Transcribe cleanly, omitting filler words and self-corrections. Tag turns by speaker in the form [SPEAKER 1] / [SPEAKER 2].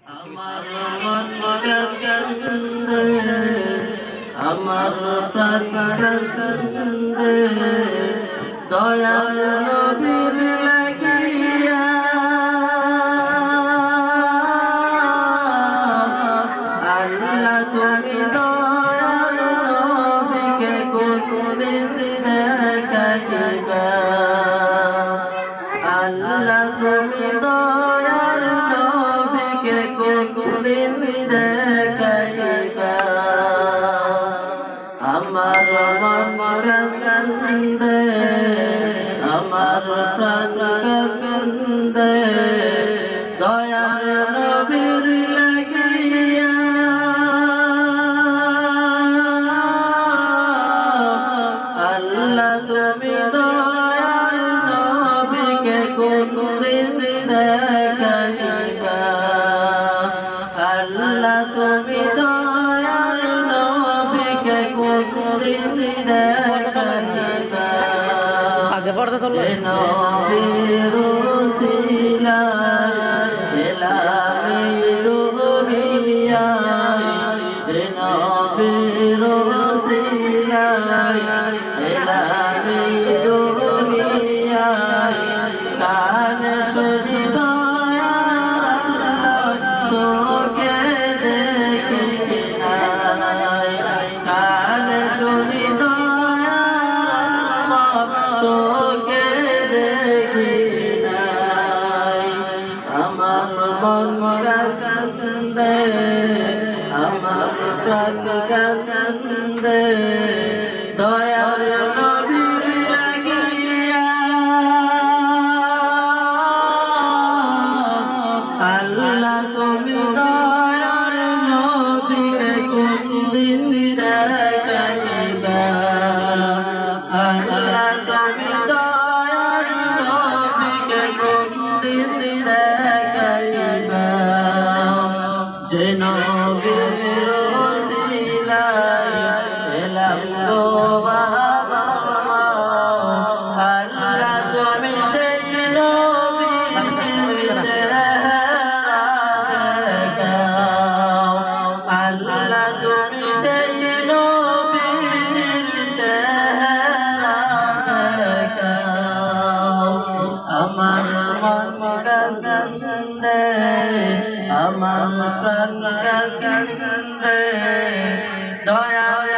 [SPEAKER 1] আমার মন কান্দে, আমার প্রাণ কান্দে, দয়াল নবীর লাগিয়া। আল্লাহ তুমি দয়াল নবীকে কোনদিন দেখাইবা। আল্লাহ তুমি দয়াল নবীকে কোনদিন দেখাইবা। আমার মন কান্দে, আমার প্রাণ কান্দে, দয়াল নবীর লাগিয়া। আল্লাহ তুমি দয়াল নবীকে কোনদিন দেখাইবা। আল্লাহ তুমি দয়াল নবীকে কোনদিন দেখাইবা। যে নবীর উসিলায় এলাম এই দুনিয়ায়, যে নবীর উসিলায় এলাম এই দুনিয়ায়, কান শুনি দয়াল আল্লাহ চোখে দেখি নাই। কান শুনি দয়াল আল্লাহ চোখে দেখি নাই। আমার মন কান্দে, আমার প্রাণ কান্দে, দয়াল নবীর লাগিয়া। আল্লাহ তুমি দয়াল নবীকে কোনদিন দেখাইবা। আল্লাহ তুমি দয়াল নবীকে কোনদিন দেখাইবা। যে নবীর ওসিলায় পেলাম গো বাবা, আল্লাহ তুমি সেই নবীর চেহারা দেখাও। আল্লাহ তুমি সেই নবীর চেহারা দেখাও। আমার মন কান্দে, আমার প্রাণ কান্দে, দয়াল